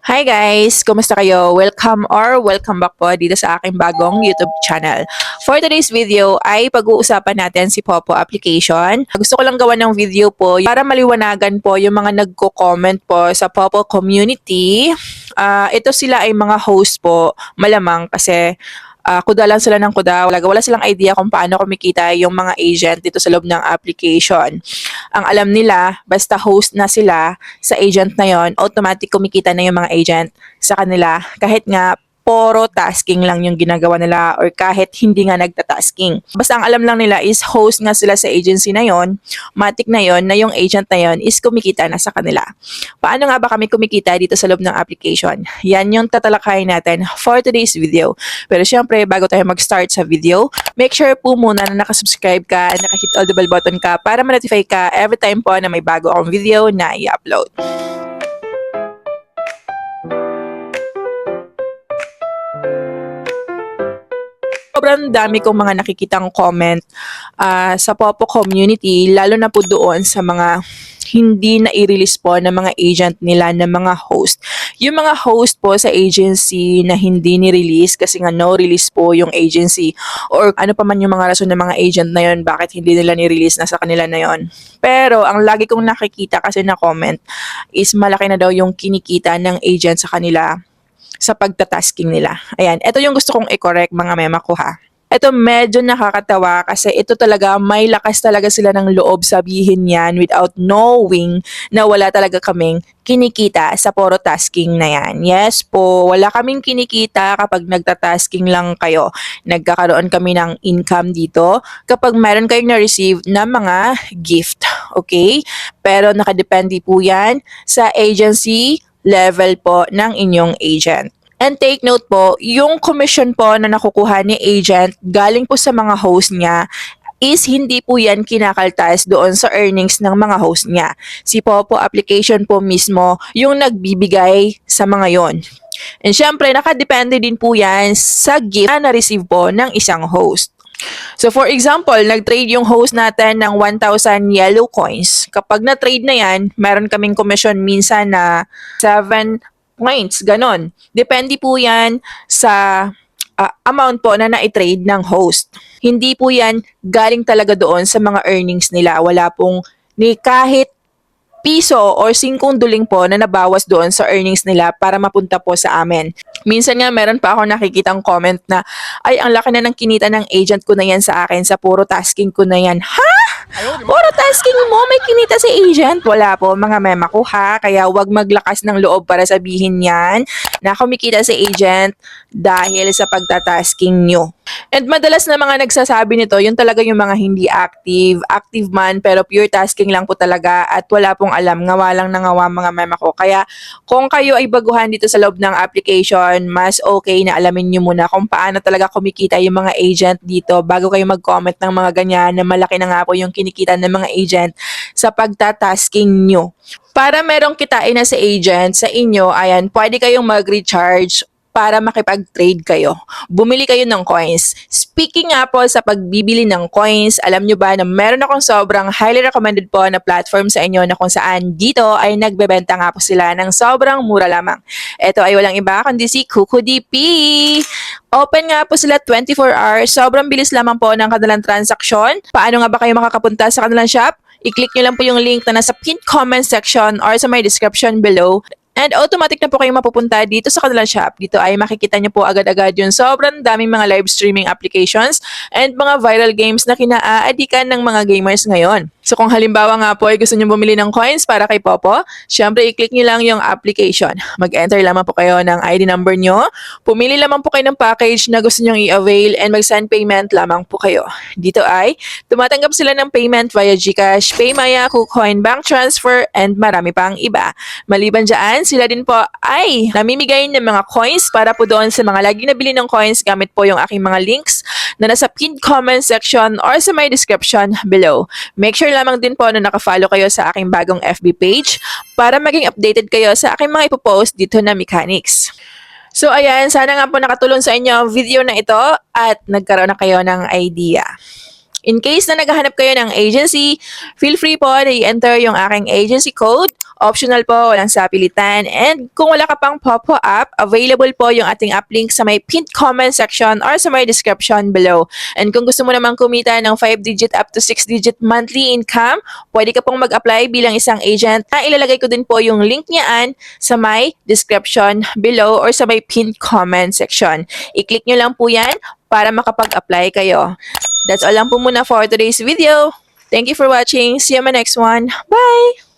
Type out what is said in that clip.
Hi guys! Kumusta kayo? Welcome back po dito sa aking bagong YouTube channel. For today's video ay pag-uusapan natin si Popo application. Gusto ko lang gawa ng video po para maliwanagan po yung mga nagko-comment po sa Popo community. Ito sila ay mga host po, malamang kasi kuda lang sila ng kuda. Wala silang idea kung paano kumikita yung mga agent dito sa loob ng application. Ang alam nila, basta host na sila sa agent na yon, automatic kumikita na yung mga agent sa kanila. Kahit nga puro tasking lang yung ginagawa nila or kahit hindi nga nagtatasking. Basta ang alam lang nila is host nga sila sa agency na yon, matik na yon na yung agent na yon is kumikita na sa kanila. Paano nga ba kami kumikita dito sa loob ng application? Yan yung tatalakayin natin for today's video. Pero syempre, bago tayo mag-start sa video, make sure po muna na nakasubscribe ka and nakahit all the bell button ka para ma-notify ka every time po na may bago akong video na i-upload. Sobrang dami kong mga nakikitang comment sa Popo community, lalo na po doon sa mga hindi na i-release po ng mga agent nila ng mga host. Yung mga host po sa agency na hindi ni-release kasi nga no release po yung agency or ano pa man yung mga rason ng mga agent na yon bakit hindi nila ni-release na sa kanila na yon. Pero ang lagi kong nakikita kasi na comment is malaki na daw yung kinikita ng agent sa kanila sa pagtatasking nila. Ayan, ito yung gusto kong i-correct mga mema ko ha. Ito medyo nakakatawa kasi ito talaga may lakas talaga sila ng loob sabihin yan without knowing na wala talaga kaming kinikita sa puro tasking na yan. Yes po, wala kaming kinikita kapag nagtatasking lang kayo. Nagkakaroon kami ng income dito kapag meron kayong na-receive na mga gift. Okay? Pero nakadepende po yan sa agency level po ng inyong agent. And take note po, yung commission po na nakukuha ni agent galing po sa mga host niya is hindi po yan kinakaltas doon sa earnings ng mga host niya. Si Popo application po mismo yung nagbibigay sa mga yon. And syempre, nakadepende din po yan sa gift na na-receive po ng isang host. So for example, nag-trade yung host natin ng 1,000 yellow coins. Kapag na-trade na yan, meron kaming commission minsan na 7 points, ganon. Depende po yan sa amount po na na-trade ng host. Hindi po yan galing talaga doon sa mga earnings nila. Wala pong ni kahit piso or 5 duling po na nabawas doon sa earnings nila para mapunta po sa amin. Minsan nga meron pa ako nakikitang comment na, ay ang laki na ng kinita ng agent ko na yan sa akin sa puro tasking ko na yan. Ha? Puro tasking mo, may kinita si agent? Wala po mga mema ko ha, kaya wag maglakas ng loob para sabihin yan na kumikita si agent dahil sa pagtatasking nyo. And madalas na mga nagsasabi nito, yun talaga yung mga hindi active man pero pure tasking lang po talaga at wala pong alam, ngawa lang na ngawa mga mema ko. Kaya kung kayo ay baguhan dito sa loob ng application, mas okay na alamin nyo muna kung paano talaga kumikita yung mga agent dito bago kayo mag-comment ng mga ganyan na malaki na nga po yung kinikita ng mga agent sa pagtatasking nyo. Para merong kitain na sa agent sa inyo, ayan, pwede kayong mag-recharge para makipag-trade kayo. Bumili kayo ng coins. Speaking nga po sa pagbibili ng coins, alam nyo ba na meron akong sobrang highly recommended po na platform sa inyo na kung saan dito ay nagbebenta nga po sila ng sobrang mura lamang. Ito ay walang iba kundi si KukuDP. Open nga po sila 24 hours. Sobrang bilis lamang po ng kanilang transaksyon. Paano nga ba kayo makakapunta sa kanilang shop? I-click nyo lang po yung link na nasa pinned comment section or sa my description below. And automatic na po kayo mapupunta dito sa kanilang shop. Dito ay makikita nyo po agad-agad yung sobrang daming mga live streaming applications and mga viral games na kinaaadikan ng mga gamers ngayon. So kung halimbawa nga po ay gusto nyo bumili ng coins para kay Popo, syempre i-click nyo lang yung application. Mag-enter lamang po kayo ng ID number nyo. Pumili lamang po kayo ng package na gusto nyo i-avail and mag-send payment lamang po kayo. Dito ay tumatanggap sila ng payment via GCash, Paymaya, KuCoin, Bank Transfer, and marami pang iba. Maliban dyan, sila din po ay namimigay ng mga coins para po doon sa mga lagi nabili ng coins gamit po yung aking mga links na nasa pinned comment section or sa my description below. Make sure lamang din po na nakafollow kayo sa aking bagong FB page para maging updated kayo sa aking mga ipopost dito na mechanics. So ayan, sana nga po nakatulong sa inyo ang video na ito at nagkaroon na kayo ng idea. In case na naghahanap kayo ng agency, feel free po na i-enter yung aking agency code. Optional po, walang sapilitan. And kung wala ka pang Popo app, available po yung ating app link sa may pinned comment section or sa may description below. And kung gusto mo namang kumita ng 5-digit up to 6-digit monthly income, pwede ka pong mag-apply bilang isang agent. Ilalagay ko din po yung link niyaan sa may description below or sa may pinned comment section. I-click nyo lang po yan para makapag-apply kayo. That's all lang po muna for today's video. Thank you for watching. See you on my next one. Bye!